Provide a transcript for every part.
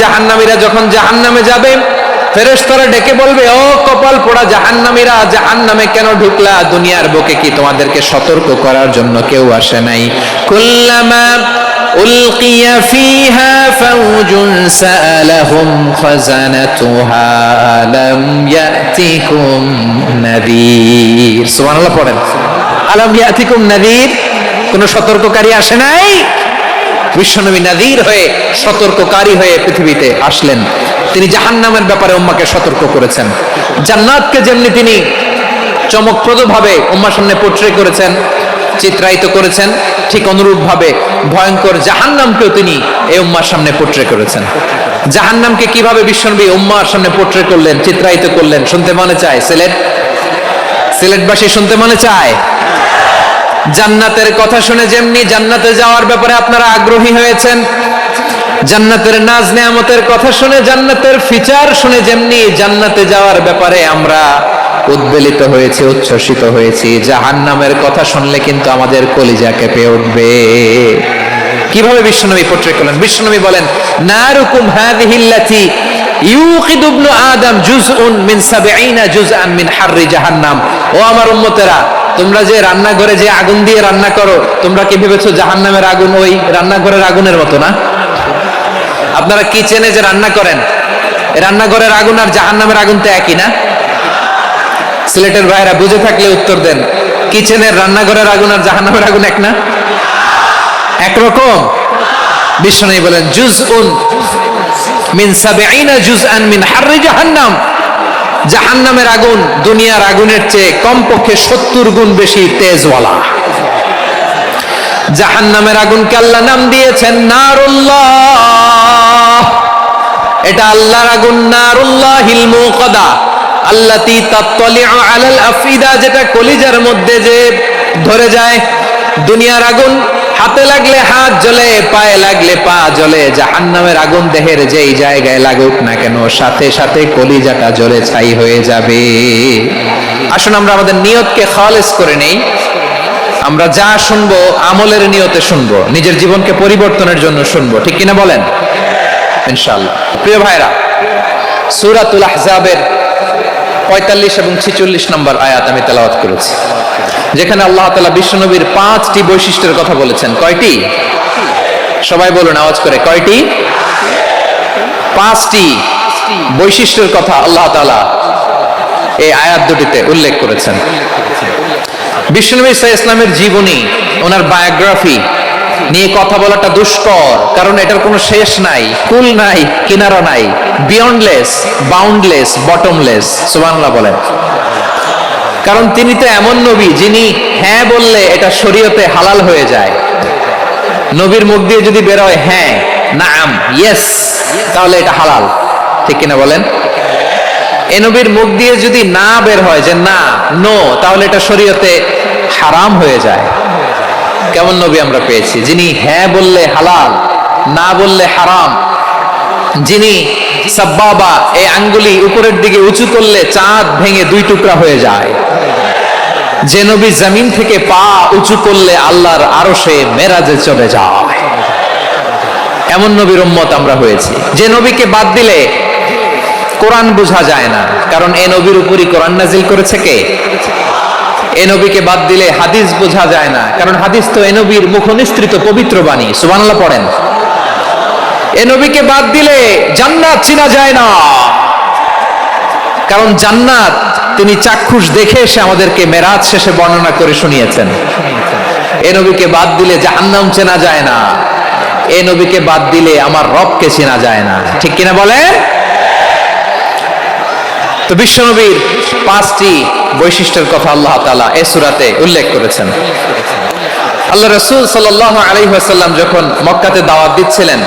জাহান্নামীরা যখন জাহান্নামে যাবে, ফেরেশতারা ডেকে বলবে, ও কপাল পোড়া জাহান্নামীরা, জাহান্নামে কেন ঢুকলা? দুনিয়ার বুকে কি তোমাদেরকে সতর্ক করার জন্য কেউ আসে নাই? কুল্লামা উলকিয়া ফিহা ফাওজুন সাআলাহুম খাযানাতুহা আলাম ইয়াতিকুম নাযীর। সুবহানাল্লাহ পড়েন। আলাম ইয়াতিকুম নাযীর, কোন সতর্ককারী আসে নাই? বিশ্বনবী নাযীর হয়ে, সতর্ককারী হয়ে পৃথিবীতে আসলেন। তিনি জাহান্নামের ব্যাপারে উম্মাহকে সতর্ক করেছেন। জান্নাতকে যেমনি তিনি চমকপ্রদভাবে উম্মাহর সামনে পোট্রে করেছেন, চিত্রায়িত করেছেন, ঠিক অনুরূপভাবে ভয়ঙ্কর জাহান্নামকেও তিনি এই উম্মাহর সামনে পোট্রে করেছেন। জাহান্নামকে কিভাবে বিশ্বনবী উম্মাহর সামনে পোট্রে করলেন, চিত্রায়িত করলেন, শুনতে মনে চায়? সিলেটবাসী শুনতে মনে চায়? জান্নাতের কথা শুনে যেমনি জান্নাতে যাওয়ার ব্যাপারে আপনারা আগ্রহী হয়েছেন, জান্নাতের নাজ নেয়ামতের কথা শুনে, জান্নাতের ফিচার শুনে যেমনি জান্নাতে যাওয়ার ব্যাপারে আমরা উদ্বেলিত হয়েছি, উচ্ছ্বসিত হয়েছি, জাহান্নামের কথা শুনলে কিন্তু আমাদের কলিজা কেঁপে উঠবে। কিভাবে বিশ্বনবী পোট্রে করলেন? বিশ্বনবী বলেন, নারুকুম হাযিহিল্লাতী ইউকিদু ইবনু আদম জুজউন মিন ৭০ জুজআন মিন হাররি জাহান্নাম। ও আমার উম্মতেরা, তোমরা যে রান্নাঘরে যে আগুন দিয়ে রান্না করো, তোমরা কি ভেবেছো জাহান্নামের আগুন ওই রান্নাঘরের আগুনের মতো না? আপনারা কিচেনে যে রান্না করেন, রান্নাঘরের আগুন আর জাহান্নামের আগুন তো একই না? সিলেটের ভাইরা বুঝে থাকলে উত্তর দেন, কিচেনের রান্নাঘরের আগুন আর জাহান্নামের আগুন এক না? একরকম? বিশ্বনবী বলেন, জুজউন মিন ৭০ জুজআন মিন হাররি জাহান্নাম। জাহান্নামের আগুন দুনিয়ার আগুনের চেয়ে কমপক্ষে ৭০ গুণ বেশি তেজওয়ালা। জাহান্নামের আগুনকে আল্লাহ নাম দিয়েছেন নারুল্লাহ। এটা আল্লাহর আগুন, নারুল্লাহিল মুকাদা আল্লাতী তাত্তালিউ আলাল আফিদা, যেটা কলিজার মধ্যে যে ধরে যায়। দুনিয়ার আগুন হাতে লাগলে হাত জ্বলে, পায়ে লাগলে পা জ্বলে। জাহান্নামের আগুন দেহের যেই জায়গায় লাগুক না কেন, সাথে সাথে কলিজাটা জ্বলে ছাই হয়ে যাবে। আসুন আমরা আমাদের নিয়তকে খালেস করে নেই। আমরা যা শুনবো আমলের নিয়তে শুনবো, নিজের জীবনকে পরিবর্তনের জন্য শুনবো, ঠিক কিনা বলেন? ইনশাআল্লাহ। প্রিয় ভাইরা, সূরাতুল আহজাবের ৪৫ এবং ৪৬ নম্বর আয়াত আমি তেলাওয়াত করেছি, যেখানে আল্লাহ তাআলা বিশ্বনবীর ৫টি বৈশিষ্ট্যের কথা বলেছেন। কয়টি? সবাই বলুন আওয়াজ করে, কয়টি? ৫টি বৈশিষ্ট্যের কথা আল্লাহ তাআলা এই আয়াত দুটিতে উল্লেখ করেছেন। বিশ্বনবী সাল্লাল্লাহু আলাইহি ওয়াসাল্লামের জীবনী, ওনার বায়োগ্রাফি নিয়ে কথা বলাটা দুষ্কর, কারণ এটার কোনো শেষ নাই, কুল নাই, কিনারা নাই, বিয়ন্ডলেস, বাউন্ডলেস, বটমলেস। সুবহানাল্লাহ বলেন। কারণ তিনি তো এমন নবী যিনি হ্যাঁ বললে এটা শরীয়তে হালাল হয়ে যায়। নবীর মুখ দিয়ে যদি বের হয় হ্যাঁ, নাম, ইয়েস, তাহলে এটা হালাল, ঠিক কিনা বলেন? এ নবীর মুখ দিয়ে যদি না বের হয় যে না, নো, তাহলে এটা শরীয়তে হারাম হয়ে যায়। কেমন নবী আমরা পেয়েছি, যিনি হ্যাঁ বললে হালাল, না বললে হারাম, যিনি সাব্বাবা, এই আঙ্গুলি উপরের দিকে উঁচু করলে চাঁদ ভেঙে ২ টুকরা হয়ে যায়, যে নবী জমিন থেকে পা উঁচু করলে আল্লাহর আরশে মেরাজে চলে যায়, এমন নবীর উম্মত আমরা হয়েছি। যে নবীকে বাদ দিলে কোরআন বোঝা যায় না, কারণ এ নবীর উপরই কোরআন নাজিল করেছে কে? এ নবীকে বাদ দিলে হাদিস বোঝা যায় না, কারণ হাদিস তো এ নবীর মুখনিসৃত পবিত্র বাণী। সুবহানাল্লাহ পড়েন। এ নবীকে বাদ দিলে জান্নাত চিনা যায় না, কারণ জান্নাত তিনি চাক্ষুষ দেখে এসে আমাদেরকে মেরাজ শেষে বর্ণনা করে শুনিয়েছেন। এ নবীকে বাদ দিলে জাহান্নাম চেনা যায় না, এ নবীকে বাদ দিলে আমার রবকে চেনা যায় না, ঠিক কিনা বলেন? তো বিশ্বনবীর ৫টি বৈশিষ্ট্যের কথা আল্লাহ তাআলা এই সূরাতে উল্লেখ করেছেন। আল্লাহ রাসূল সাল্লাল্লাহু আলাইহি ওয়াসাল্লাম যখন মক্কাতে দাওয়াত দিচ্ছিলেন,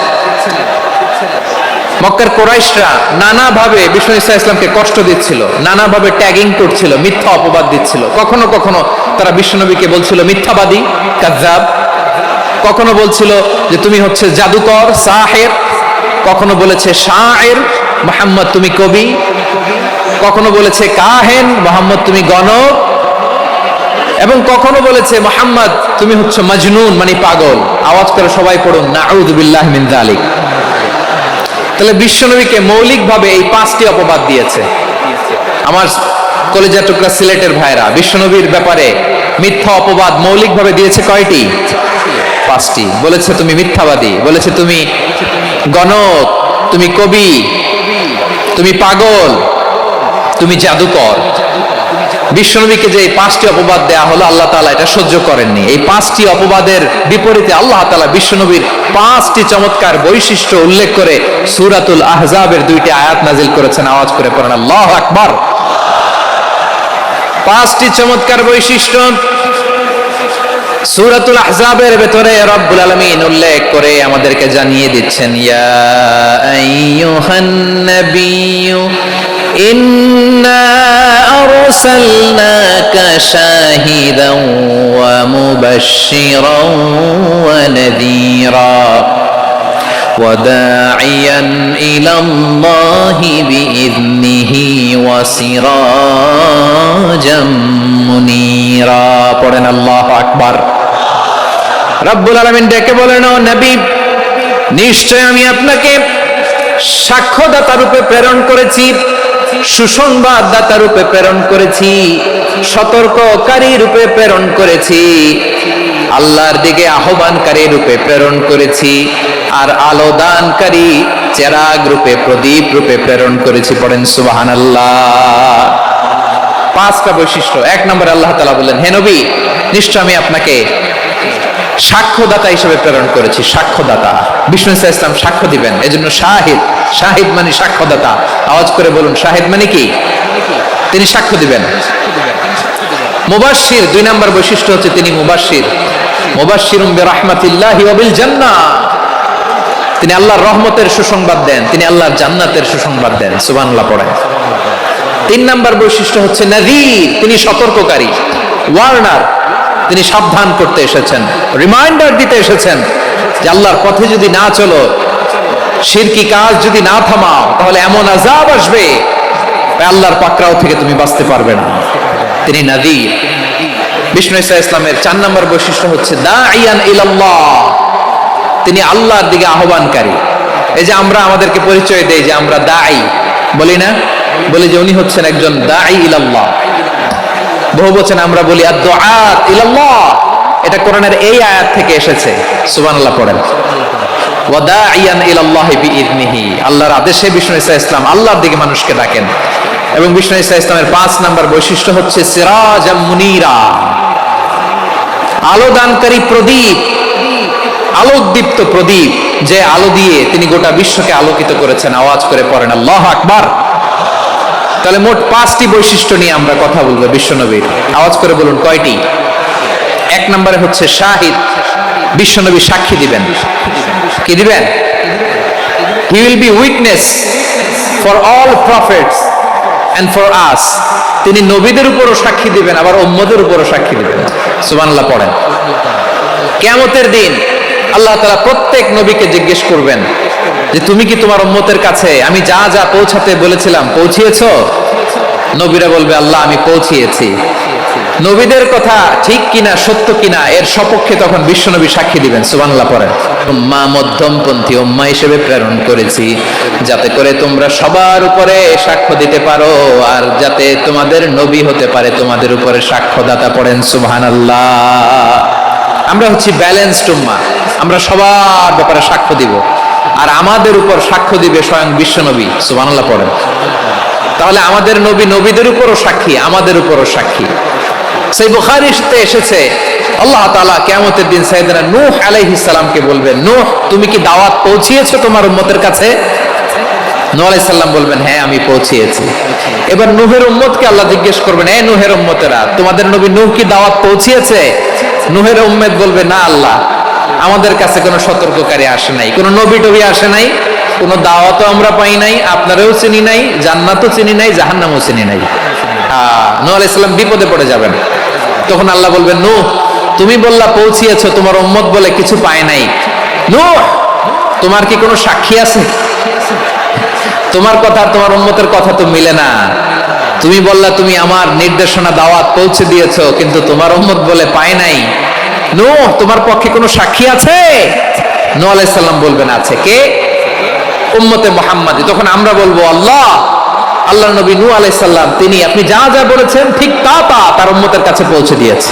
মক্কার কুরাইশরা নানাভাবে বিশ্বনবী সাল্লাল্লাহু আলাইহি ওয়াসাল্লামকে কষ্ট দিচ্ছিল, নানাভাবে ট্যাগিং করছিল, মিথ্যা অপবাদ দিচ্ছিল। কখনো কখনো তারা বিশ্বনবীকে বলছিল মিথ্যাবাদী, কাযযাব। কখনো বলছিল যে তুমি হচ্ছে জাদুকর, সাহের। কখনো বলেছে শায়ের, মুহাম্মদ তুমি কবি। কখনো বলেছে কাহেন, মুহাম্মদ তুমি গণক। এবং কখনো বলেছে মুহাম্মদ তুমি হচ্ছে মাজনুন, মানে পাগল। আওয়াজ করে সবাই পড়ুন, নাউযু বিল্লাহি মিন যালিক। তাহলে বিশ্বনবীকে মৌলিকভাবে এই 5টি অপবাদ দিয়েছে। আমার কলেজা টুকরা সিলেটের ভাইরা, বিশ্বনবীর ব্যাপারে মিথ্যা অপবাদ মৌলিকভাবে দিয়েছে কয়টি? 5টি। বলেছে তুমি মিথ্যাবাদী, বলেছে তুমি গণক, তুমি কবি, তুমি পাগল, তুমি জাদুকর। বিশ্বনবীকে যে এই 5টি অপবাদ দেয়া হলো, আল্লাহ তাআলা এটা সহ্য করেননি। এই 5টি অপবাদের বিপরীতে আল্লাহ তাআলা বিশ্বনবীর 5টি চমৎকার বৈশিষ্ট্য উল্লেখ করে সূরাতুল আহজাবের 2টি আয়াত নাজিল করেছেন। আওয়াজ করে পড়েন আল্লাহু আকবার। 5টি চমৎকার বৈশিষ্ট্য সূরাতুল আহজাবের ভেতরে রব্বুল আলামিন উল্লেখ করে আমাদেরকে জানিয়ে দিচ্ছেন, ইয়া আইয়ুহান নাবিয়্যু ইন্না আরসালনাকা শাহিদান ওয়া মুবাশশিরান ওয়া নাযীরা وداعيا إلى الله بإذنه وسراجا منيرا পড়েন আল্লাহু আকবার। রব্বুল আলামিন ডেকে বলেন, ও নবী, নিশ্চয় আমি আপনাকে সাক্ষ্যদাতা রূপে প্রেরণ করেছি, সুসংবাদদাতা রূপে প্রেরণ করেছি, সতর্ককারী রূপে প্রেরণ করেছি, আল্লাহর দিকে আহ্বানকারী রূপে প্রেরণ করেছি, আর আলো দানকারী চেরাগ রূপে, প্রদীপ রূপে প্রেরণ করেছি। পড়েন সুবহানাল্লাহ। 5টা বৈশিষ্ট্য। 1 নম্বরে আল্লাহ তাআলা বললেন, হে নবী, নিশ্চয় আমি আপনাকে সাক্ষ্যদাতা হিসেবে প্রেরণ করেছি। সাক্ষ্যদাতা, বিষ্ণু ইসা ইসলাম সাক্ষ্য দিবেন, এজন্য শাহিদ। শাহিদ মানে সাক্ষ্যদাতা। আওয়াজ করে বলুন, শাহিদ মানে কি? তিনি সাক্ষ্য দিবেন। মুবাশশির, 2 নম্বর বৈশিষ্ট্য হচ্ছে তিনি মুবাশশির। মুবাশশিরুম বিরাহমাতিল্লাহি ওয়া বিল জান্নাহ, তিনি আল্লাহর রহমতের সুসংবাদ দেন, তিনি আল্লাহর জান্নাতের সুসংবাদ দেন। সুবহানাল্লাহ পড়েন। 3 নম্বর বৈশিষ্ট্য হচ্ছে নাযীর, তিনি সতর্ককারী, ওয়ার্নার, তিনি সাবধান করতে এসেছেন, রিমাইন্ডার দিতে এসেছেন যে আল্লাহর পথে যদি না চলো, শিরকি কাজ যদি না থামাও, তাহলে এমন আযাব আসবে আল্লাহর পাকড়াও থেকে তুমি বাঁচতে পারবে না। তিনি নাযীর। বিষ্ণু ইসা ইসলামের 4 নম্বর বৈশিষ্ট্য হচ্ছে দাঈয়ান ইলাল্লাহ, তিনি আল্লাহর দিকে আহ্বানকারী। এই যে আমরা আমাদেরকে পরিচয় দেই যে আমরা দাঈ, বলি না? বলি যে উনি হচ্ছেন একজন দাঈ ইলাল্লাহ। বহু বচন আমরা বলি আদ-দুআত ইলাল্লাহ। এটা কোরআনের এই আয়াত থেকে এসেছে। সুবহানাল্লাহ পড়েন। ওয়া দাঈয়ান ইলাল্লাহি বিইذনিহি, আল্লাহর আদেশে বিষ্ণু ইসা ইসলাম আল্লাহর দিকে মানুষকে ডাকেন। এবং বিষ্ণু ইসা ইসলামের 5 নম্বর বৈশিষ্ট্য হচ্ছে সিরাজাম মুনীরা, আলো দানকারী প্রদীপ, আলোকদীপ্ত প্রদীপ, যে আলো দিয়ে তিনি গোটা বিশ্বকে আলোকিত করেছেন। আওয়াজ করে পড়েন আল্লাহু আকবার। তাহলে মোট 5টি বৈশিষ্ট্য নিয়ে আমরা কথা বলবো বিশ্বনবীর। আওয়াজ করে বলুন কয়টি? 1 নম্বরে হচ্ছে শাহিদ, বিশ্বনবী সাক্ষী দিবেন। কি দিবেন? He will be witness for all prophets and for us, তিনি নবীদের উপরও সাক্ষী দিবেন, আবার উম্মতের উপরও সাক্ষী দিবেন। সুবহানাল্লাহ পড়েন। কিয়ামতের দিন আল্লাহ তাআলা প্রত্যেক নবীকে জিজ্ঞেস করবেন যে তুমি কি তোমার উম্মতের কাছে আমি যা যা পৌঁছাতে বলেছিলাম পৌঁছিয়েছো? নবীরা বলবে, আল্লাহ আমি পৌঁছিয়েছি। নবীদের কথা ঠিক কিনা, সত্য কিনা, এর সপক্ষে তখন বিশ্বনবী সাক্ষী দিবেন। সুবহানাল্লাহ পড়েন। উম্মাহ, মধ্যমপন্থী উম্মাহ হিসেবে প্রেরণ করেছি, যাতে করে তোমরা সবার উপরে সাক্ষ্য দিতে পারো, আর যাতে তোমাদের নবী হতে পারে তোমাদের উপরে সাক্ষ্যদাতা। পড়েন সুবহানাল্লাহ। আমরা হচ্ছি ব্যালেন্সড উম্মাহ, আমরা সবার ব্যাপারে সাক্ষ্য দিব, আর আমাদের উপর সাক্ষ্য দিবে স্বয়ং বিশ্বনবী। সুবহানাল্লাহ পড়েন। তাহলে আমাদের নবী নবীদের উপরও সাক্ষী, আমাদের উপরও সাক্ষী। সেই বুখারীতে এসেছে আল্লাহ তাআলা কিয়ামতের দিন সাইয়েদনা নূহ আলাইহিস সালামকে বলবেন, নূহ তুমি কি দাওয়াত পৌঁছিয়েছো তোমার উম্মতের কাছে? নূহ আলাইহিস সালাম বলবেন, হ্যাঁ আমি পৌঁছিয়েছি। এবার নূহের উম্মতকে আল্লাহ জিজ্ঞেস করবেন, এই নূহের উম্মতেরা, তোমাদের নবী নূহ কি দাওয়াত পৌঁছিয়েছে? নূহের উম্মত বলবে, না আল্লাহ, আমাদের কাছে কোনো সতর্ককারী আসে নাই, কোনো নবী টবি আসে নাই, কোনো দাওয়াতও আমরা পাই নাই, আপনারাও চিনি নাই, জান্নাতও চিনি নাই, জাহান্নামও চিনি নাই। নূহ আলাইহিস সালাম বিপদে পড়ে যাবেন। তখন আল্লাহ বলবেন, নূহ তুমি বললা পৌঁছিয়েছো, তোমার উম্মত বলে কিছু পায় নাই। নূহ তোমার কি কোনো সাক্ষী আছে? তোমার কথা আর তোমার উম্মতের কথা তো মিলে না। তুমি বললা তুমি আমার নির্দেশনা দাওয়াত পৌঁছে দিয়েছো, কিন্তু তোমার উম্মত বলে পায় নাই। নূহ তোমার পক্ষে কোনো সাক্ষী আছে? নূহ আলাইহিস সালাম বলবেন, আছে। কে? উম্মতে মুহাম্মাদি, তখন আমরা বলবো আল্লাহ নবী নূহ আলাইহিস সালাম তিনি আপনি যা যা বলেছেন ঠিক তা তার উম্মতের কাছে পৌঁছে দিয়েছে।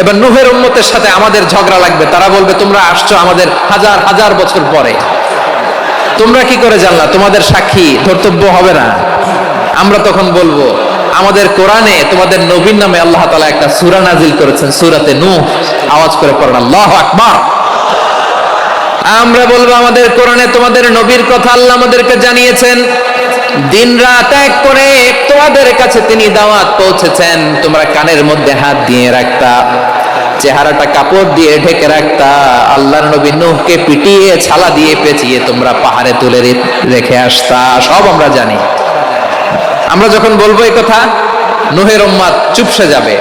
এবার নূহের উম্মতের সাথে আমাদের ঝগড়া লাগবে, তারা বলবে তোমরা আসছো আমাদের হাজার হাজার বছর পরে, তোমরা কি করে জানলা, তোমাদের সাক্ষী ধর্তব্য হবে না? আমরা তখন বলবো আমাদের কোরআনে তোমাদের নবীর নামে আল্লাহ তাআলা একটা সূরা নাজিল করেছেন, সূরাতে নূহ। আওয়াজ করে পড়েন আল্লাহু আকবার। আমরা বলবো আমাদের কোরআনে তোমাদের নবীর কথা আল্লাহ আমাদেরকে জানিয়েছেন, দিন রাত এক করে তোমাদের কাছে তিনি দাওয়াত পৌঁছেছেন, তোমরা কানের মধ্যে হাত দিয়ে রাখতা, চেহারাটা কাপড় দিয়ে ঢেকে রাখতা, আল্লাহর নবী নূহকে পিটিয়ে ছালা দিয়ে পেঁচিয়ে তোমরা পাহাড়ে তুলে রেখে আসতা, সব আমরা জানি। আমরা যখন বলবো এই কথা, নূহের উম্মত চুপসে যাবে।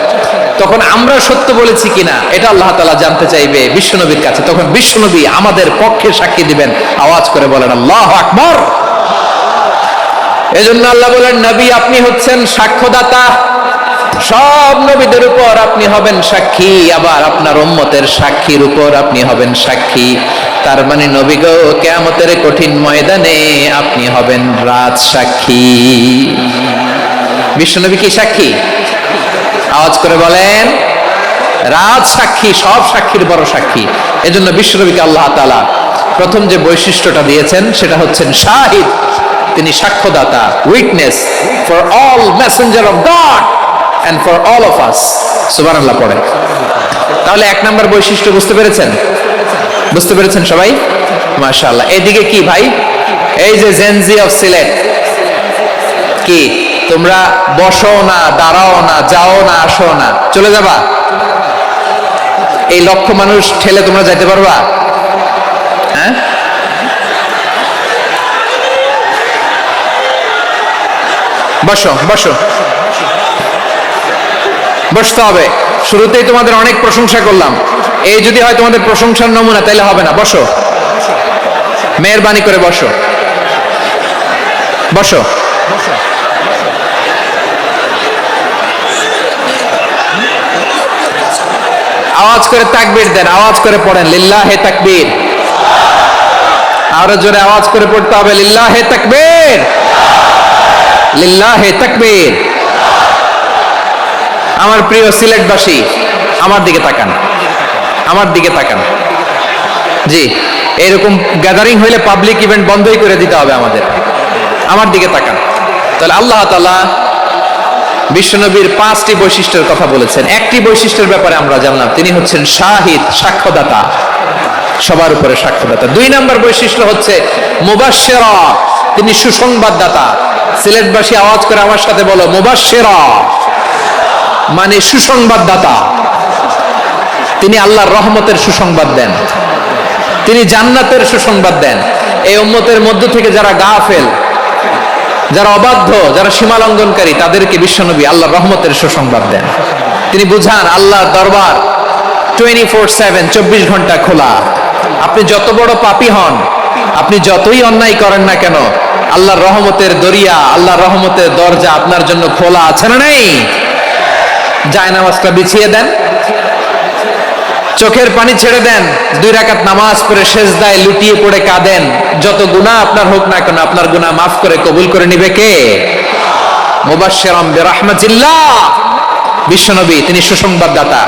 তখন আমরা সত্য বলেছি কিনা এটা আল্লাহ তাআলা জানতে চাইবে বিশ্বনবীর কাছে, তখন বিশ্বনবী আমাদের পক্ষে সাক্ষী দিবেন। আওয়াজ করে বলেন আল্লাহু আকবার। এজন্য আল্লাহ বলেন নবী আপনি হচ্ছেন সাক্ষ্যদাতা, সব নবীদের উপর আপনি হবেন সাক্ষী, আবার আপনার উম্মতের সাক্ষীর উপর আপনি হবেন সাক্ষী। তার মানে নবী গো কিয়ামতের কঠিন ময়দানে আপনি হবেন রাজ সাক্ষী। বিশ্বনবী কি সাক্ষী? আওয়াজ করে বলেন রাজ সাক্ষী, সব সাক্ষীর বড় সাক্ষী। এজন্য বিশ্বনবীকে আল্লাহ তাআলা প্রথম যে বৈশিষ্ট্যটা দিয়েছেন সেটা হচ্ছেন শাহিদ, তিনি সাক্ষ্যদাতা, witness for all messenger of God and for all of us। সুবহানাল্লাহ পড়েন। তাহলে এক নাম্বার বৈশিষ্ট্য বুঝতে পেরেছেন? বুঝতে পেরেছেন সবাই? মাশাআল্লাহ। এদিকে কি ভাই, এই যে জেনজি অফ সিলেট, কি তোমরা বসো না, দাঁড়াও না, যাও না, আসো না, চলে যাবা? এই লক্ষ মানুষ ঠেলে তোমরা যাইতে পারবা? হ্যাঁ, বসো বসো, বসতে হবে। শুরুতেই তোমাদের অনেক প্রশংসা করলাম, এই যদি হয় তোমাদের প্রশংসার নমুনা তাইলে হবে না। বসো, মেহেরবানি করে বসো, বসো। আওয়াজ করে তাকবীর দেন, আওয়াজ করে পড়েন লিল্লাহে তাকবীর। আরো জোরে আওয়াজ করে পড়তে হবে লিল্লাহে তাকবীর, লিল্লাহে তাকবীর। আমার প্রিয় সিলেটবাসী, আমার দিকে তাকান, আমার দিকে তাকান। জি, এরকম গ্যাদারিং হইলে পাবলিক ইভেন্ট বন্ধই করে দিতে হবে আমাদের। আমার দিকে তাকান। তাহলে আল্লাহ তাআলা বিশ্বনবীর 5টি বৈশিষ্ট্যের কথা বলেছেন। একটি বৈশিষ্ট্যের ব্যাপারে আমরা জানলাম, তিনি হচ্ছেন শাহিদ, সাক্ষ্যদাতা, সবার উপরে সাক্ষ্যদাতা। 2 নম্বর বৈশিষ্ট্য হচ্ছে মুবাশশিরা, তিনি সুসংবাদদাতা। সিলেটবাসী আওয়াজ করে আমার সাথে বলো মুবাশশিরা, মানে সুসংবাদদাতা। তিনি আল্লাহর রহমতের সুসংবাদ দেন, তিনি জান্নাতের সুসংবাদ দেন। এই উম্মতের মধ্য থেকে যারা গাফেল, যারা অবাধ্য, যারা সীমা লঙ্ঘনকারী, তাদেরকে বিশ্বনবী আল্লাহর রহমতের সুসংবাদ দেন। তিনি বুঝান আল্লাহর দরবার 24/7, 24 ঘন্টা খোলা। আপনি যত বড় পাপী হন, আপনি যতই অন্যায় করেন না কেন, আল্লাহর রহমতের দরিয়া, আল্লাহর রহমতের দরজা আপনার জন্য খোলা আছে না নেই? জায়নামাজটা বিছিয়ে দেন, চোখের পানি ছেড়ে দেন, 2 রাকাত নামাজ পড়ে সেজদায় লুটিয়ে পড়ে কাঁদেন। যত গুনাহ আপনার হোক না কেন, আপনার গুনাহ মাফ করে কবুল করে নিবে কে? মুবাশশিরাম বিরাহমাতিল্লাহ, বিশ্বনবী তিনি সুসংবাদদাতা,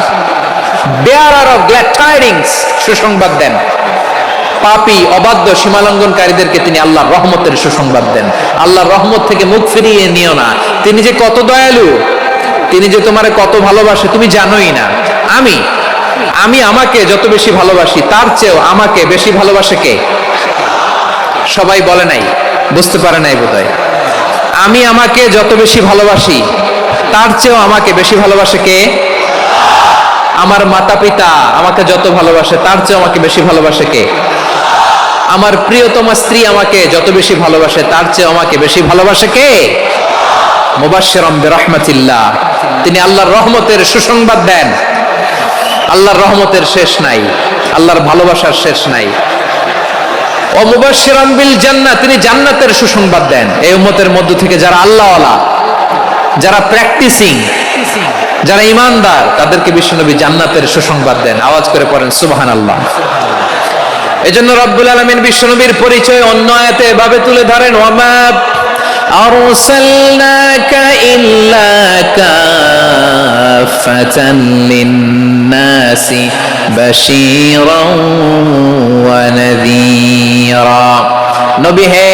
বেয়ারার অফ গ্ল্যাড টাইডিংস, সুসংবাদ দেন। পাপী, অবাধ্য, সীমালঙ্ঘনকারীদেরকে তিনি আল্লাহর রহমতের সুসংবাদ দেন। আল্লাহর রহমত থেকে মুখ ফিরিয়ে নিও না। তিনি যে কত দয়ালু, তিনি যে তোমারে কত ভালোবাসে তুমি জানোই না। আমি আমাকে যত বেশি ভালোবাসি, তার চেয়েও আমাকে বেশি ভালোবাসে কে? সবাই বলে নাই, বুঝতে পারে নাই বোধহয়। আমি আমাকে যত বেশি ভালোবাসি, তার চেয়েও আমাকে বেশি ভালোবাসে কে? আমার মাতা পিতা আমাকে যত ভালোবাসে, তার চেয়েও আমাকে বেশি ভালোবাসে কে? আমার প্রিয়তমা স্ত্রী আমাকে যত বেশি ভালোবাসে, তার চেয়েও আমাকে বেশি ভালোবাসে কে? মুবাশশিরাম বিরাহমাতিল্লাহ, তিনি আল্লাহর রহমতের সুসংবাদ দেন। আল্লাহর রহমতের শেষ নাই, আল্লাহর ভালোবাসার শেষ নাই। ও মুবাশশিরাম বিল জান্নাহ, তিনি জান্নাতের সুসংবাদ দেন। এই উম্মতের মধ্য থেকে যারা আল্লাহওয়ালা, যারা প্র্যাকটিসিং, যারা ঈমানদার, তাদেরকে বিশ্বনবী জান্নাতের সুসংবাদ দেন। আওয়াজ করে পড়েন সুবহানাল্লাহ। এজন্য রব্বুল আলামিন বিশ্বনবীর পরিচয় অন্য আয়াতে এভাবে তুলে ধরেন, ওয়ামা আরসালনাকা ইল্লা কাফাতান লিন-নাসি বাশীরাও ওয়া নাযীরা। নবী হে,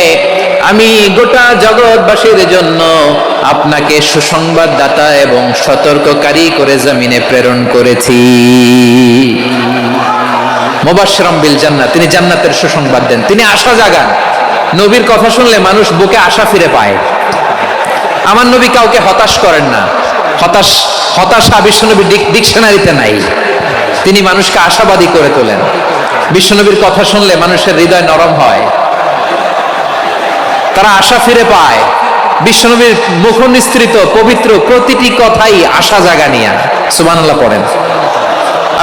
আমি গোটা জগৎবাসীর জন্য আপনাকে সুসংবাদদাতা এবং সতর্ককারী করে জমিনে প্রেরণ করেছি। মুবাশশিরাম বিল জান্নাহ, তিনি জান্নাতের সুসংবাদ দেন, তিনি আশা জাগান। নবীর কথা শুনলে মানুষ বুকে আশা ফিরে পায়। আমার নবী কাউকে হতাশ করেন না। হতাশা বিশ্বনবীর ডিকশনারিতে নাই। তিনি মানুষকে আশাবাদী করে তোলেন। বিশ্বনবীর কথা শুনলে মানুষের হৃদয় নরম হয়, তারা আশা ফিরে পায়। বিশ্বনবীর মুখ নিঃসৃত পবিত্র প্রতিটি কথাই আশা জাগানিয়া। সুবহানাল্লাহ পড়েন।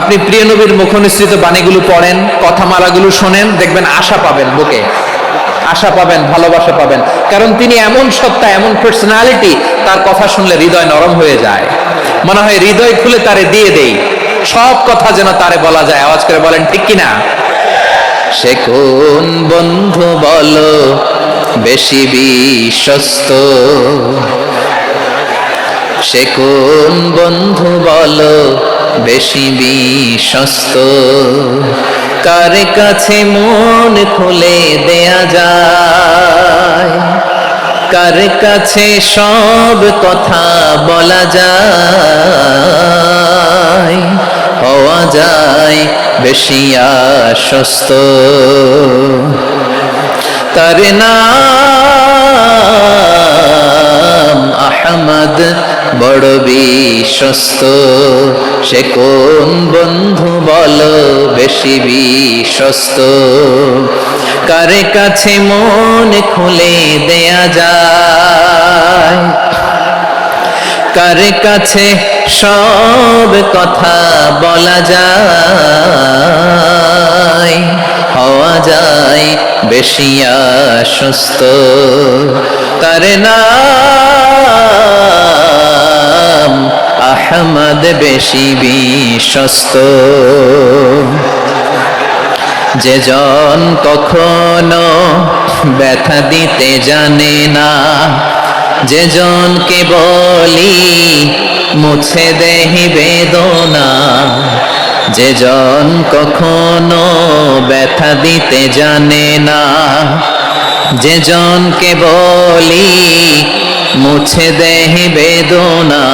আপনি প্রিয় নবীর মুখ নিঃসৃত বাণীগুলো পড়েন, কথামালাগুলো শোনেন, দেখবেন আশা পাবেন, বুকে আশা পাবেন, ভালোবাসা পাবেন। কারণ তিনি এমন সত্তা, এমন পার্সোনালিটি, তার কথা শুনলে হৃদয় নরম হয়ে যায়। মনে হয় হৃদয় খুলে তারে দিয়ে দেই, সব কথা যেন তারে বলা যায়। আওয়াজ করে বলেন ঠিক কিনা? সে কোন বন্ধু বলো বেশি বিশ্বস্ত, সে কোন বন্ধু বলো বেশি বিশ্বস্ত, কার কাছে মন খুলে দেয়া যায়, কার কাছে সব কথা বলা যায়, হওয়া যায় বেশি আশ্বস্ত। তার নাম আহমদ, বড় বিশ্বস্ত। সে কোন বন্ধু বলো বেশি বিশ্বস্ত, কার কাছে মন খুলে দেয়া যায়, কার কাছে সব কথা বলা যায়, হওয়া যায় বেশি আশ্বস্ত। তার নাম আহমদ, বেশি বিশ্বস্ত। যে জন কখনো ব্যথা দিতে জানে না, যে জনকে বলি মুছে দেহি বেদনা, যে জন কখনো ব্যথা দিতে জানে না, যে জনকে বলি মুছে দেহি বেদনা,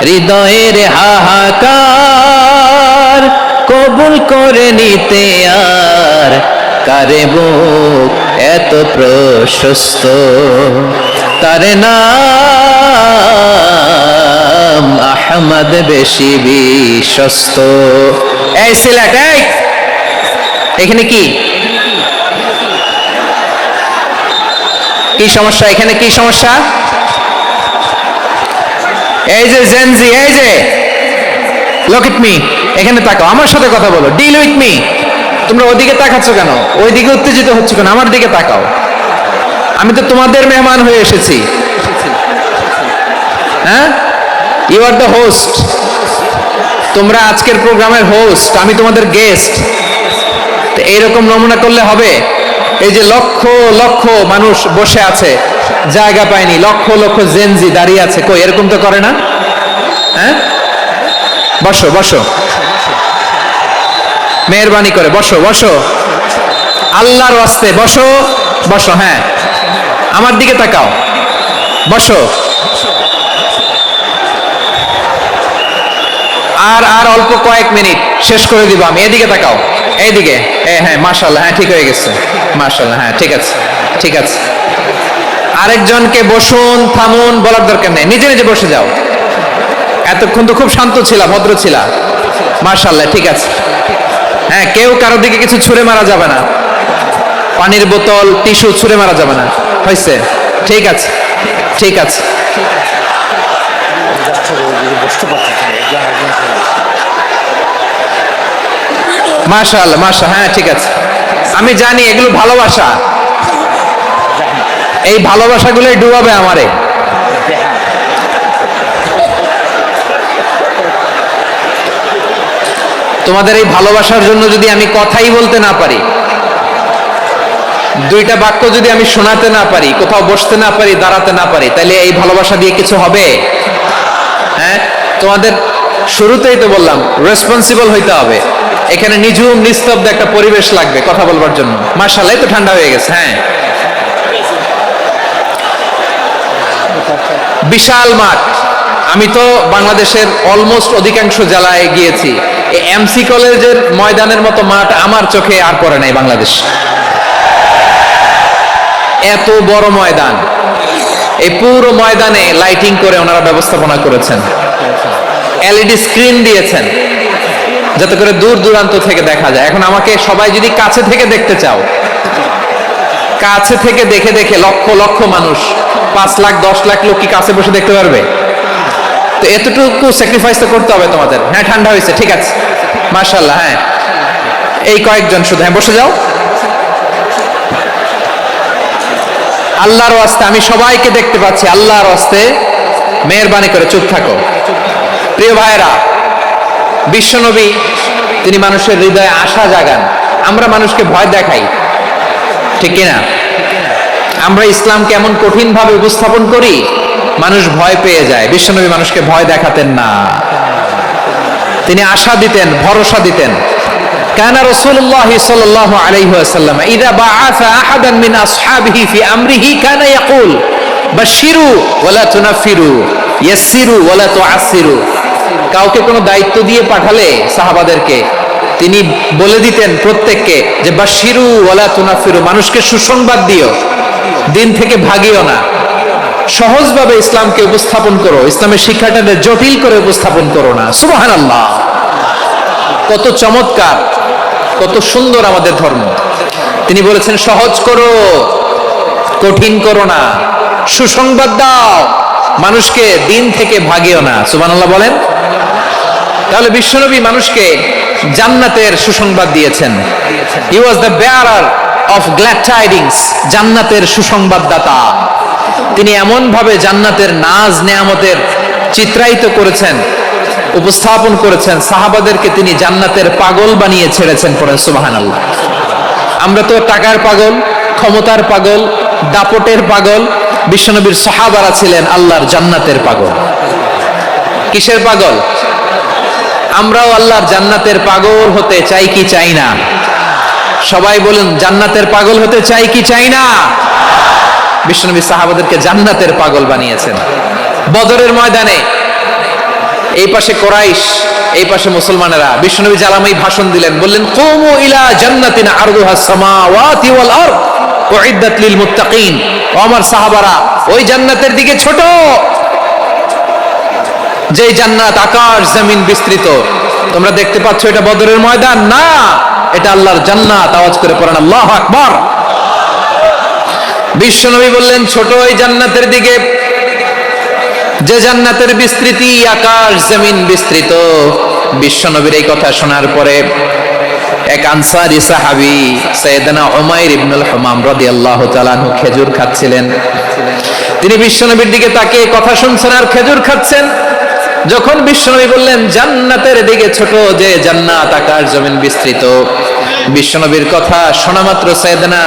হৃদয়ের হাহাকার কবুল করে নিতে আর কারে বুক এত প্রশস্ত। তার নাম আহমদ, বেশি বিশ্বস্ত। এই সিলেট, এখানে কি কি সমস্যা? এখানে কি সমস্যা? এই যে জেনজি, এই যে লুক এট মি, এখানে তাকাও, আমার সাথে কথা বলো, ডিল উইথ মি। তোমরা ওদিকে তাকাচ্ছ কেন? ওইদিকে উত্তেজিত হচ্ছে কেন? আমার দিকে তাকাও। আমি তো তোমাদের মেহমান হয়ে এসেছি। হ্যাঁ, ইউ আর দ্য হোস্ট। তোমরা আজকের প্রোগ্রামের হোস্ট, আমি তোমাদের গেস্ট। তো এইরকম নমুনা করলে হবে? এই যে লক্ষ লক্ষ মানুষ বসে আছে, জায়গা পায়নি, লক্ষ লক্ষ জেনজি দাঁড়িয়ে আছে, কই এরকম তো করে না? হ্যাঁ, বসো বসো, মেহরবানি করে বসো বসো, আল্লাহর ওয়াস্তে বসো বসো। হ্যাঁ, আমার দিকে তাকাও, বসো। আর আর অল্প কয়েক মিনিট, শেষ করে দিব আমি। এদিকে তাকাও, এইদিকে। হ্যাঁ, মাশাআল্লাহ, হ্যাঁ ঠিক হয়ে গেছে, মাশাআল্লাহ। হ্যাঁ, ঠিক আছে ঠিক আছে। আরেকজনকে বসুন, থামুন বলার দরকার নেই, নিজে নিজে বসে যাও। এতক্ষণ তো খুব শান্ত ছিলা, ভদ্র ছিলা, মাশাআল্লাহ, ঠিক আছে। হ্যাঁ, কেউ কারো দিকে কিছু ছুঁড়ে মারা যাবে না, পানির বোতল, টিস্যু ছুঁড়ে মারা যাবে না, হয়েছে? ঠিক আছে ঠিক আছে। মাশাআল্লাহ মাশাআল্লাহ, হ্যাঁ ঠিক আছে। আমি জানি এগুলো ভালোবাসা, এই ভালোবাসাগুলোই ডুবাবে আমারে। তোমাদের এই ভালোবাসার জন্য যদি আমি কথাই বলতে না পারি, দুইটা বাক্য যদি আমি শোনাতে না পারি, কোথাও বসতে না পারি, দাঁড়াতে না পারি, তাহলে এই ভালোবাসা দিয়ে কিছু হবে? হ্যাঁ, তোমাদের শুরুতেই তো বললাম রেসপন্সিবল হইতে হবে। এখানে নিঝুম নিস্তব্ধ একটা পরিবেশ লাগবে কথা বলবার জন্য। মাশাআল্লাহ, তো ঠান্ডা হয়ে গেছে। হ্যাঁ, বিশাল মাঠ। আমি তো বাংলাদেশের অলমোস্ট অধিকাংশ জেলায় গিয়েছি, এই এমসি কলেজের ময়দানের মতো মাঠ আমার চোখে আর পড়ে নাই বাংলাদেশ। এত বড় ময়দান, এই পুরো ময়দানে লাইটিং করে ওনারা ব্যবস্থাপনা করেছেন, এলইডি স্ক্রিন দিয়েছেন যাতে করে দূর দূরান্ত থেকে দেখা যায়। এখন আমাকে সবাই যদি কাছে থেকে দেখতে চাও, কাছে থেকে দেখে দেখে লক্ষ লক্ষ মানুষ, 5 লাখ 10 লাখ লোক কি কাছে বসে দেখতে পারবে? তো এতটুকু স্যাক্রিফাইস তো করতে হবে তোমাদের। হ্যাঁ, ঠান্ডা হয়েছে, ঠিক আছে, মাশাআল্লাহ। হ্যাঁ, এই কয়েকজন শুধু, হ্যাঁ বসে যাও। আল্লাহর ওয়াস্তে আমি সবাইকে দেখতে পাচ্ছি, আল্লাহর ওয়াস্তে মেহেরবানি করে চুপ থাকো। প্রিয় ভাইরা, বিশ্বনবী তিনি মানুষের হৃদয়ে আশা জাগান। আমরা মানুষকে ভয় দেখাই, ঠিক কিনা? আমরা ইসলামকে এমন কঠিন ভাবে উপস্থাপন করি, মানুষ ভয় পেয়ে যায়। বিশ্বনবী মানুষকে ভয় দেখাতেন না, তিনি আশা দিতেন, ভরসা দিতেন। কানা রাসূলুল্লাহ সাল্লাল্লাহু আলাইহি ওয়াসাল্লাম ইযা বাআসা আহাদান মিন আসহাবিহি ফি আমরিহি কানা ইয়াকুল বাশশিরু ওয়ালা তুনাফিরু ইয়াসসিরু ওয়ালা তুআসসিরু। কাউকে কোনো দায়িত্ব দিয়ে পাঠালে সাহাবাদেরকে তিনি বলে দিতেন প্রত্যেককে যে বাশশিরু ওয়ালা তুনাফিরু, মানুষকে সুসংবাদ দিও, দিন থেকে ভাগিও না, সহজভাবে ইসলামকে উপস্থাপন করো, ইসলামের শিক্ষাটাকে জটিল করে উপস্থাপন করো না। সুবহানাল্লাহ, কত চমৎকার, কত সুন্দর আমাদের ধর্ম। তিনি বলেছেন সহজ করো, কঠিন করো না, সুসংবাদ দাও, মানুষকে দিন থেকে ভাগিও না। সুবহানাল্লাহ বলেন। তাহলে বিশ্বনবী মানুষকে জান্নাতের সুসংবাদ দিয়েছেন। He was the bearer of glad tidings, জান্নাতের সুসংবাদদাতা। তিনি এমন ভাবে জান্নাতের নাজ নেয়ামতের চিত্রায়িত করেছেন, উপস্থাপন করেছেন, সাহাবাদেরকে তিনি জান্নাতের পাগল বানিয়ে ছেড়েছেন। পড়েন সুবহানাল্লাহ। আমরা তো টাকার পাগল, ক্ষমতার পাগল, দাপটের পাগল। বিশ্বনবীর সাহাবারা ছিলেন আল্লাহর জান্নাতের পাগল। কিসের পাগল? আমরাও আল্লাহর জান্নাতের পাগল হতে চাই কি চাই না? সবাই বলুন, জান্নাতের পাগল হতে চাই কি চাই না? বিশ্বনবী সাহাবাদেরকে জান্নাতের পাগল বানিয়েছেন। বদরের ময়দানে এই পাশে কোরাইশ, এই পাশে মুসলমানেরা, বিশ্বনবী জালামাই ভাষণ দিলেন, বললেন কুমু ইলা জান্নাতিন আরদুহাস সামাওয়াতি ওয়াল আরদ উইদ্দাত লিল মুত্তাকিন। ও আমার সাহাবারা, ওই জান্নাতের দিকে ছোট, যে জান্নাত আকাশ জমিন বিস্তৃত। তোমরা দেখতে পাচ্ছ এটা বদরের ময়দান না, এটা আল্লাহর জান্নাত। আওয়াজ করে পড়েন আল্লাহু আকবার। বিশ্বনবী বললেন ছোট ওই জান্নাতের দিকে, যে জান্নাতের বিস্তৃতি আকাশ জমিন বিস্তৃত। বিশ্বনবীর এই কথা শোনার পরে এক আনসারী সাহাবী সাইয়েদনা উমাইর ইবনুল হুমাম রাদিয়াল্লাহু তাআলা আনহু খেজুর খাচ্ছিলেন। তিনি বিশ্বনবীর দিকে তাকিয়ে কথা শুনছেন আর খেজুর খাচ্ছেন। যখন বিশ্বনবী বললেন জান্নাতের দিকে ছোট, যে জান্নাত আকাশ জমিন বিস্তৃত, বিশ্বনবীর কথা শোনা মাত্র সাইয়েদনা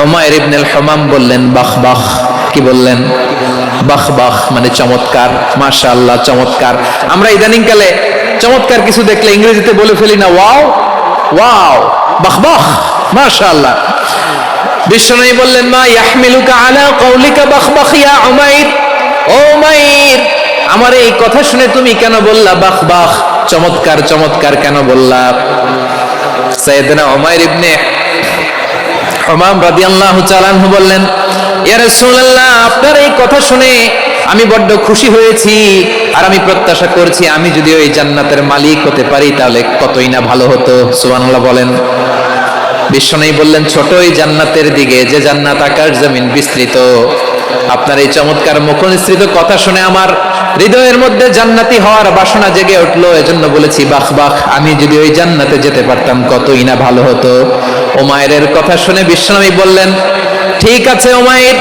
উমাইর ইবনুল হুমাম বললেন বাহ বাহ। কি বললেন? বাহ বাহ মানে চমৎকার, মাশাআল্লাহ চমৎকার। আমরা ইদানিং কালে চমৎকার কিছু দেখলে ইংরেজিতে বলে ফেলি না ওয়াও ওয়াও, বাহ বাহ, মাশাআল্লাহ। বিশ্বনবী বললেন মা ইয়াহমিলুকা আলা কওলিকা বাহ বাহ ইয়া উমাইর। ও উমাইর, আমার এই কথা শুনে তুমি কেন বললা বাহ বাহ, চমৎকার চমৎকার কেন বললা? সাইয়েদনা উমাইর ইবনে হুমাম রাদিয়াল্লাহু তাআলা আনহু বললেন ইয়া রাসূলুল্লাহ, আপনার এই কথা শুনে আমি বড্ড খুশি হয়েছি, আর আমি প্রত্যাশা করছি আমি যদি ওই জান্নাতের মালিক হতে পারি তাহলে কতই না ভালো হতো। সুবহানাল্লাহ বলেন। বিশ্বনবী বললেন ছোট ওই জান্নাতের দিকে, যে জান্নাত আকাশ জমিন বিস্তৃত। আপনার এই চমৎকার মুখনিসৃত কথা শুনে আমার হৃদয়ের মধ্যে জান্নাতি হওয়ার বাসনা জেগে উঠলো, এজন্য বলেছি বাহ বাহ, আমি যদি ওই জান্নাতে যেতে পারতাম কতই না ভালো হতো। উমাইরের কথা শুনে বিশ্বনবী বললেন ঠিক আছে উমাইর,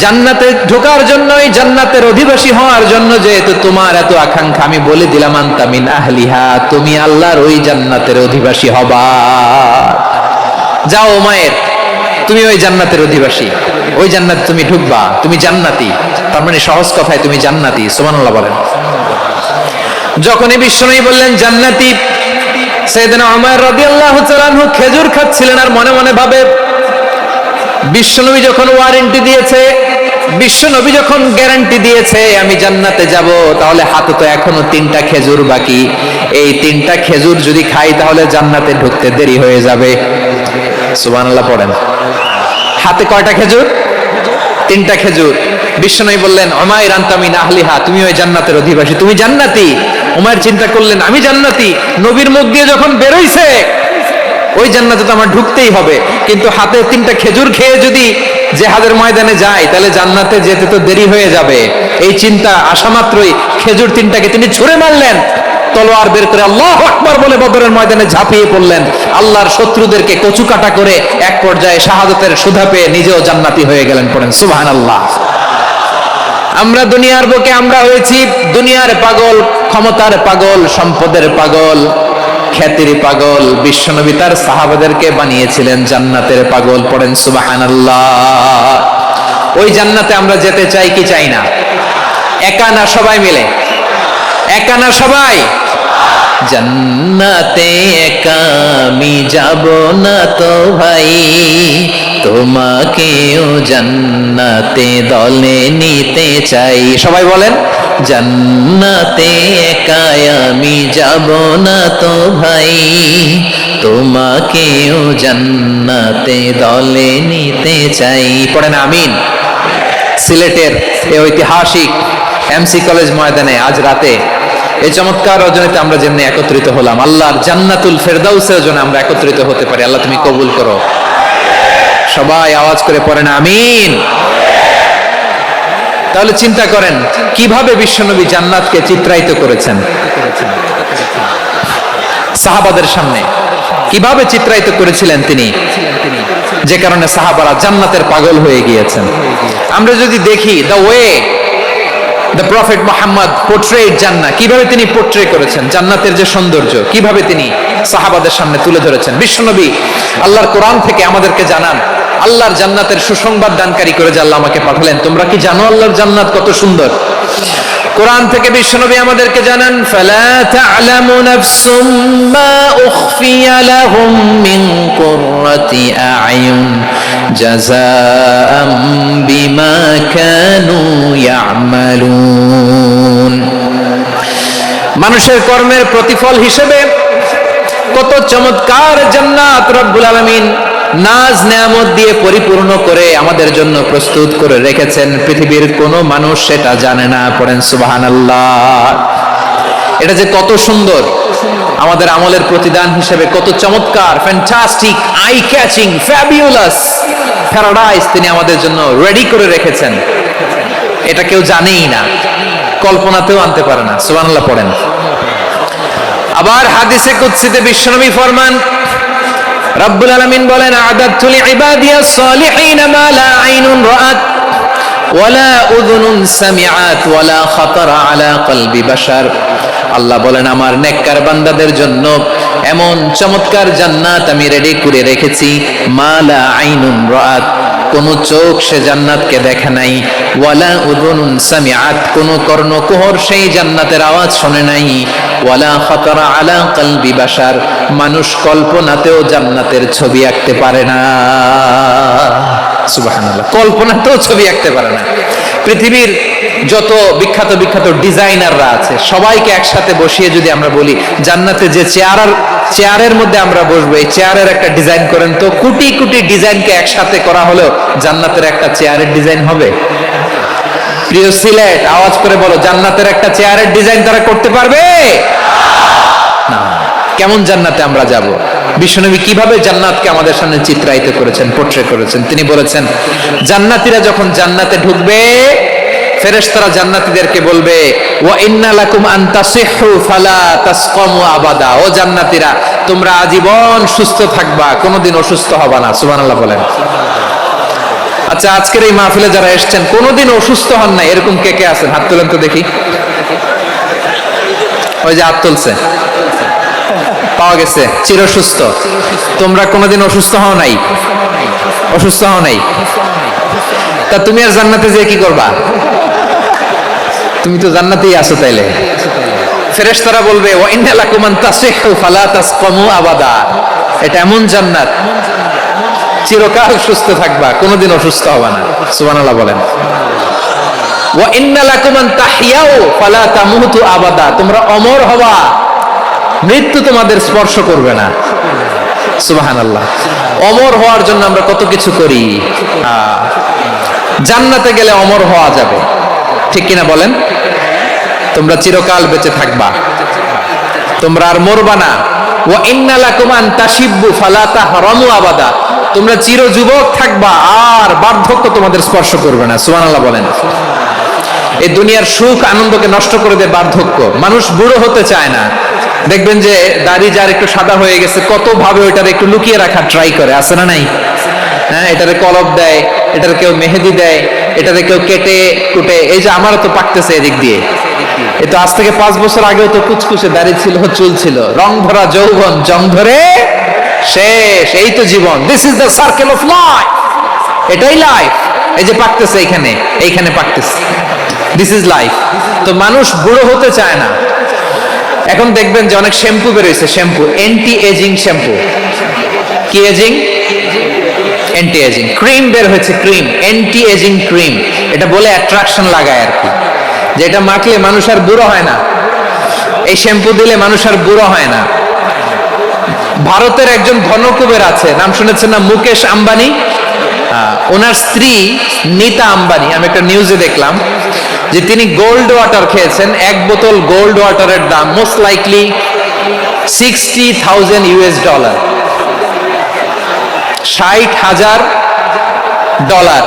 জান্নাতে ঢোকার জন্যই, জান্নাতের অধিবাসী হওয়ার জন্য যেহেতু তোমার এত আকাঙ্ক্ষা, আমি বলে দিলাম আনতা মিন আহলিহা, তুমি আল্লাহর ওই জান্নাতের অধিবাসী হবা। যাও উমায়ের, তুমি ওই জান্নাতের অধিবাসী, ওই জান্নাতে তুমি ঢুকবা, তুমি জান্নাতি। তার মানে সহজ কথায় তুমি জান্নাতি। সুবহানাল্লাহ বলেন। যখনই বিশ্বনবী বললেন জান্নাতি, সাইয়েদনা উমর রাদিয়াল্লাহু তাআলা আনহু খেজুর খাচ্ছিলেন আর মনে মনে ভাবে, বিশ্বনবী যখন ওয়ারেন্টি দিয়েছে, বিশ্বনবী যখন গ্যারান্টি দিয়েছে আমি জান্নাতে যাব, তাহলে হাতে তো এখনো 3টা খেজুর বাকি। এই 3টা খেজুর যদি খাই তাহলে জান্নাতে ঢুকতে দেরি হয়ে যাবে। সুবহানাল্লাহ পড়েন। হাতে কয়টা খেজুর? 3টা খেজুর। বিশ্বনবী বললেন উমাইর আনতা মিন আহলিহা, তুমি ওই জান্নাতের অধিবাসী, তুমি জান্নাতি। উমাইর চিন্তা করলেন আমি জান্নাতি, নবীর মুখ দিয়ে যখন বের হইছে ওই জান্নাতে তো আমার ঢুকতেই হবে, কিন্তু হাতে 3টা খেজুর খেয়ে যদি জিহাদের ময়দানে যাই তাহলে জান্নাতে যেতে তো দেরি হয়ে যাবে। এই চিন্তা আসা মাত্রই খেজুর 3টাকে তিনি ছুঁড়ে মারলেন, তলোয়ার বের করে আল্লাহু আকবার বলে বদরের ময়দানে ঝাঁপিয়ে পড়লেন। আল্লাহর শত্রুদেরকে কচু কাটা করে এক পর্যায়ে শাহাদাতের সুধা পেয়ে নিজেও জান্নাতি হয়ে গেলেন। পড়েন সুবহানাল্লাহ। আমরা দুনিয়ার বুকে আমরা হয়েছি দুনিয়ার পাগল, ক্ষমতার পাগল, সম্পদের পাগল, খ্যাতির পাগল। বিশ্বনবী তার সাহাবাদেরকে বানিয়েছিলেন জান্নাতের পাগল। পড়েন সুবহানাল্লাহ। ওই জান্নাতে আমরা যেতে চাই কি চাই না? একা না সবাই মিলে? একা না সবাই? জান্নাতে একা আমি যাব না তো ভাই, তোমাকেও জান্নাতে দলে নিতে চাই। সবাই বলেন জান্নাতে একা আমি যাব না তো ভাই, তোমাকেও জান্নাতে দলে নিতে চাই। পড়েন আমিন। সিলেটের এই ঐতিহাসিক এমসি কলেজ ময়দানে আজ রাতে এই চমৎকার রজনীতে আমরা যেমনি একত্রিত হলাম, আল্লাহর জান্নাতুল ফেরদাউসের জন্য আমরা একত্রিত হতে পারি। আল্লাহ তুমি কবুল করো। সবাই আওয়াজ করে পড়েন আমিন। তাহলে চিন্তা করেন কিভাবে বিশ্বনবী জান্নাতকে চিত্রায়িত করেছেন সাহাবাদের সামনে, কিভাবে চিত্রায়িত করেছিলেন তিনি, যে কারণে সাহাবারা জান্নাতের পাগল হয়ে গিয়েছেন। আমরা যদি দেখি the way the prophet Muhammad পোর্ট্রেড জান্নাত, কিভাবে তিনি পোর্ট্রে করেছেন জান্নাতের যে সৌন্দর্য, কিভাবে তিনি সাহাবাদের সামনে তুলে ধরেছেন। বিশ্বনবী আল্লাহর কোরআন থেকে আমাদেরকে জানান আল্লাহর জান্নাতের সুসংবাদ দানকারী করে যে আল্লাহ আমাকে পাঠালেন। তোমরা কি জানো আল্লাহর জান্নাত কত সুন্দর? কোরআন থেকে বিশ্বনবী আমাদেরকে জানান ফালা তা'লামু নাফসুম মা উখফিয়া লাহুম মিন কুররাতি আ'য়ুন জাযাআম বিমা কানু ইয়া'মালুন। মানুষের কর্মের প্রতিফল হিসেবে কত চমৎকার জান্নাত রব্বুল আলামিন নাজ নেয়ামত দিয়ে পরিপূর্ণ করে আমাদের জন্য প্রস্তুত করে রেখেছেন। পৃথিবীর কোনো মানুষ সেটা জানে না। পড়েন সুবহানাল্লাহ। এটা যে কত সুন্দর, আমাদের আমলের প্রতিদান হিসেবে কত চমৎকার, fantastic, eye catching, fabulous paradise তিনি আমাদের জন্য রেডি করে রেখেছেন। এটা কেউ জানেই না, কল্পনাতেও আনতে পারে না। সুবহানাল্লাহ পড়েন। আবার হাদিসে কুদসিতে বিশ্বনবী ফরমান, রব্বুল আলামিন বলেন আ'দাতু লিইবাদিয়াস সালিহিন মা লা আইনুন রাআত ওয়ালা উযুনুন সামিআত ওয়ালা খাতারা আলা কলবি বাশার। আল্লাহ বলেন আমার নেককার বান্দাদের জন্য এমন চমৎকার জান্নাত আমি রেডি করে রেখেছি, মা লা আইনুন রাআত, কোন চোখ সে জান্নাতকে দেখে নাই, ওয়ালা উযুনুন সামিআত, কোন কর্ণকুহর সেই জান্নাতের আওয়াজ শোনে নাই, ওয়ালা খাতারা আলা কলবি বাশার, মানুষ কল্পনাতেও জান্নাতের ছবি আঁকতে পারে না। সুবহানাল্লাহ, কল্পনাতেও ছবি আঁকতে পারে না। পৃথিবীর যত বিখ্যাত বিখ্যাত ডিজাইনাররা আছে সবাইকে একসাথে বসিয়ে যদি আমরা বলি জান্নাতে যে চেয়ারের মধ্যে আমরা বসবো, এই চেয়ারের একটা ডিজাইন করেন তো, কোটি কোটি ডিজাইনকে একসাথে করা হলেও জান্নাতের একটা চেয়ারের ডিজাইন হবে? প্রিয় সিলেট, আওয়াজ করে বলো, জান্নাতের একটা চেয়ারের ডিজাইন তারা করতে পারবে না। কেমন জান্নাতে আমরা যাব? বিশ্বনবী কিভাবে জান্নাতকে আমাদের সামনে চিত্রায়িত করেছেন, পোর্ট্রে করেছেন। তিনি বলেছেন জান্নাতীরা যখন জান্নাতে ঢুকবে ফেরেশতারা জান্নাতীদেরকে বলবে ওয়া ইন্না লাকুম আন তাসিহু ফালা তাসকামু আবাদা, ও জান্নাতীরা তোমরা আজীবন সুস্থ থাকবা, কোনোদিন অসুস্থ হবা না। সুবহানাল্লাহ বলেন। আচ্ছা, আজকের এই মাহফিলে যারা এসেছেন কোনোদিন অসুস্থ হন না এরকম কে কে আছেন? হাত তোলেন তো দেখি। ওই যে হাত তুলছে, পাওয়া গেছে, চির সুস্থ। তোমরা কোনোদিন অসুস্থ হও নাই? অসুস্থ হও নাই? তা তুমি আর জান্নাতে যেয়ে কি করবা? তুমি তো জান্নাতেই আছো তাইলে। ফেরেশতারা বলবে ওয়া ইন্না লাকুম আন তাসিহু ফালা তাসকামু আবাদা। এটা এমন জান্নাত চিরকাল সুস্থ থাকবা, কোনোদিন অসুস্থ হবা না। সুবহানাল্লাহ বলেন। ওয়া ইন্না লাকুম আন তাহইয়াউ ফালা তামুতু আবাদা। তোমরা অমর হবা, মৃত্যু তোমাদের স্পর্শ করবে না। সুবহানাল্লাহ। অমর হওয়ার জন্য আমরা কত কিছু করি। জান্নাতে গেলে অমর হওয়া যাবে, ঠিক কিনা বলেন? তোমরা চিরকাল বেঁচে থাকবা, তোমরা আর মরবা না। ওয়া ইন্না লাকুম আন তাশিব্বু ফালা তাহরামু আবাদা। তোমরা চির যুবক থাকবা, আর বার্ধক্য তোমাদের স্পর্শ করবে না। সুবহানাল্লাহ বলেন। এই দুনিয়ার সুখ আনন্দকে নষ্ট করে দেয় বার্ধক্য। মানুষ বুড়ো হতে চায় না। দেখবেন যে দাড়ি যার একটু সাদা হয়ে গেছে কত ভাবে ওইটার একটু লুকিয়ে রাখার ট্রাই করে, আছে না নাই? হ্যাঁ, এটারে কলপ দেয়, এটার কেউ মেহেদি দেয়, এটারে কেউ কেটে কুটে। এই যে আমারও তো পাকতেছে এদিক দিয়ে। এই তো আজ থেকে 5 বছর আগেও তো কুচকুচে দাড়ি ছিল, চুল ছিল, রং ধরা যৌবন, জং ধরে শেষ। এই তো জীবন। This is the circle of life. এটাই লাইফ। এই যে পাকতেছে এইখানে, এইখানে পাকতেছে। This is life. তো মানুষ বুড়ো হতে চায় না। এখন দেখবেন যে অনেক শ্যাম্পু বেরোইছে, শ্যাম্পু অ্যান্টি এজিং শ্যাম্পু। কি এজিং? Anti ageing. ক্রিম বের হয়েছে, ক্রিম, অ্যান্টি এজিং ক্রিম। এটা বলে অ্যাট্রাকশন লাগায় আর কি, যে এটা মাখলে মানুষ আর বুড়ো হয় না, এই শ্যাম্পু দিলে মানুষ আর বুড়ো হয় না। ভারতের একজন ধনকুবের আছে, নাম শুনেছেন না? মুকেশ আম্বানি। ওনার স্ত্রী নীতা আম্বানি, আমি একটা নিউজে দেখলাম যে তিনি গোল্ড ওয়াটার খেয়েছেন। 1 বোতল গোল্ড ওয়াটারের দাম মোস্ট লাইকলি $60,000 $60,000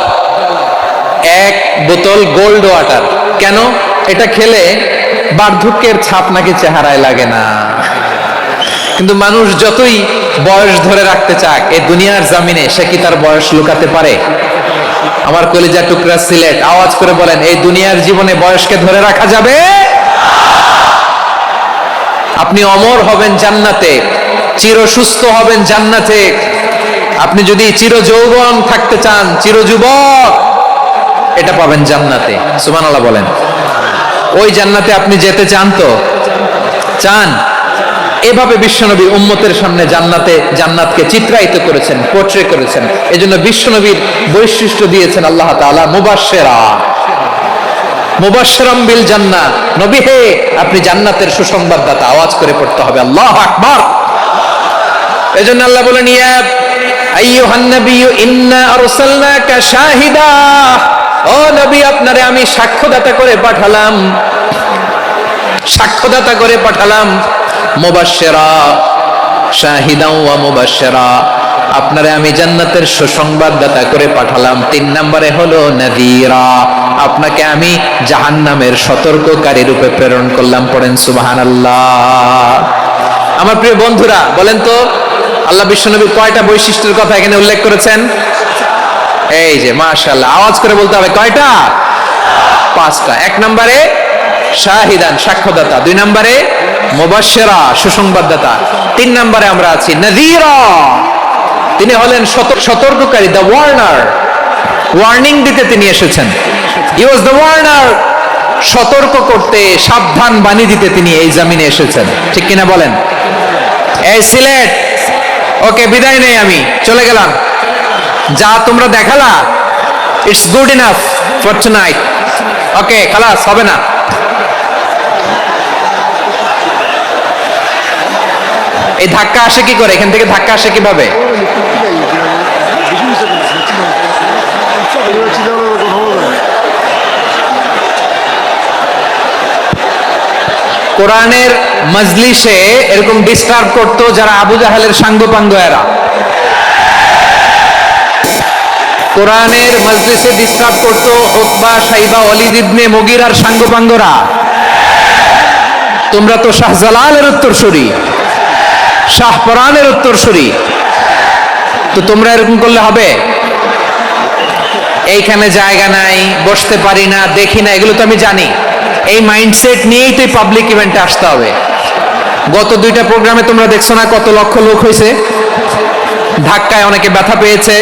1 বোতল গোল্ড ওয়াটার। কেন? এটা খেলে বার্ধক্যের ছাপ নাকি চেহারায় লাগে না। কিন্তু মানুষ যতই বয়স ধরে রাখতে চাক এই দুনিয়ার জামিনে, সে কি তার বয়স লুকাতে পারে? আমার কলিজা টুকরা সিলেট, আওয়াজ করে বলেন, এই দুনিয়ার জীবনে বয়সকে ধরে রাখা যাবে? আপনি অমর হবেন জান্নাতে, চির সুস্থ হবেন জান্নাতে। আপনি যদি চির যৌবন থাকতে চান, চির যুবক, এটা পাবেন জান্নাতে। সুবহানাল্লাহ বলেন। ওই জান্নাতে আপনি যেতে চান তো? চান? এভাবে বিশ্বনবী উম্মতের সামনে জান্নাতকে চিত্রায়িত করেছেন, পোর্ট্রে করেছেন। এজন্য বিশ্বনবীর বৈশিষ্ট্য দিয়েছেন আল্লাহ তাআলা মুবাশশিরাম বিল জান্নাহ। নবী হে, আপনি জান্নাতের সুসংবাদদাতা। আওয়াজ করে পড়তে হবে আল্লাহু আকবার। এজন্য আল্লাহ বলেন, ইয়া আইয়ুহান নাবিয়্যু ইন্না আরসালনাকা শাহিদা। ও নবী, আপনারে আমি সাক্ষ্যদাতা করে পাঠালাম, সাক্ষ্যদাতা করে পাঠালাম। মুবাশশিরা, শাহিদাও ওয়া মুবাশশিরা, আপনারে আমি জান্নাতের সুসংবাদদাতা করে পাঠালাম। 3 নম্বরে হলো নাযীরা, আপনাকে আমি জাহান্নামের সতর্ককারী রূপে প্রেরণ করলাম। পড়েন সুবহানাল্লাহ। আমার প্রিয় বন্ধুরা, বলেন তো আল্লাহ বিশ্বনবীর কয়টা বৈশিষ্ট্যের কথা এখানে উল্লেখ করেছেন? এই যে মাশাআল্লাহ, আওয়াজ করে বলতে হবে, কয়টা? 5টা। 1 নম্বরে শাহিদান, সাক্ষ্যদাতা। 2 নম্বরে মুবাশশিরা, সুসংবাদদাতা। 3 নম্বরে আমরা আছি নাযীরা, তিনি হলেন সতর্ককারী, দ্য ওয়ার্নার। ওয়ার্নিং দিতে তিনি এসেছেন। হি ওয়াজ দ্য ওয়ার্নার, সতর্ক করতে, সাবধান বাণী দিতে তিনি এই জমিনে এসেছেন। ঠিক কিনা বলেন? এই সিলেট, ওকে, বিদায় নেই, আমি চলে গেলাম। যা তোমরা দেখালা, it's good enough for tonight. Okay, খালাস, হবে না। এই ধাক্কা আসে কি করে? এখান থেকে ধাক্কা আসে কিভাবে? কোরআনের মজলিসে এরকম ডিস্টার্ব করতো যারা আবু জাহেলের সাঙ্গপাঙ্গ এরা। কোরআনের মজলিসে ডিস্টার্ব করতো উতবা, শাইবা, ওয়ালিদ ইবনে মুগীরার সাঙ্গপাঙ্গরা। তোমরা তো শাহজালালের উত্তরসূরি, শাহপরানের উত্তরসূরি, তো তোমরা এরকম করলে হবে? এইখানে জায়গা নাই, বসতে পারি না, দেখি না, এগুলো তো আমি জানি। এই মাইন্ডসেট নিয়েই তো পাবলিক ইভেন্টে আসতে হবে। গত 2টা প্রোগ্রামে তোমরা দেখছো না কত লক্ষ লোক হয়েছে, ধাক্কায় অনেকে ব্যথা পেয়েছে,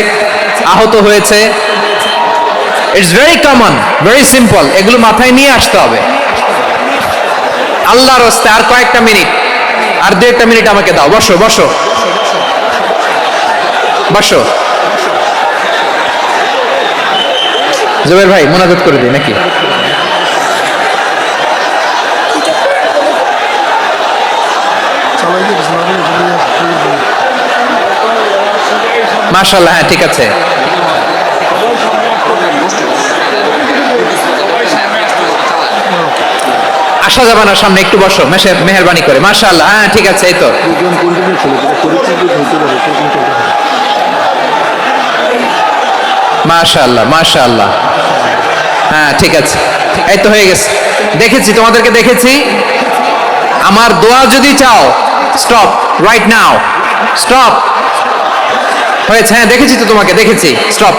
আহত হয়েছে। It's very common, very simple. এগুলো মাথায় নিয়ে আসতে হবে। আল্লাহর রাস্তায় আর কয়েকটা মিনিট, আর 2-1 মিনিট আমাকে দাও। বসো বসো বসো। জুবের ভাই মোনাজাত করে দিই নাকি? মাশাআল্লাহ, হ্যাঁ ঠিক আছে। আসা যাবে না সামনে, একটু বসো মেহেরবানি করে। মাশাআল্লাহ, হ্যাঁ ঠিক আছে। এই তো মাশাআল্লাহ মাশাআল্লাহ, হ্যাঁ ঠিক আছে। এই তো হয়ে গেছে। দেখেছি তোমাদেরকে, দেখেছি। আমার দোয়া যদি চাও, স্টপ রাইট নাও, স্টপ। হয়েছে, হ্যাঁ দেখেছি তো তোমাকে, দেখেছি। স্টপ।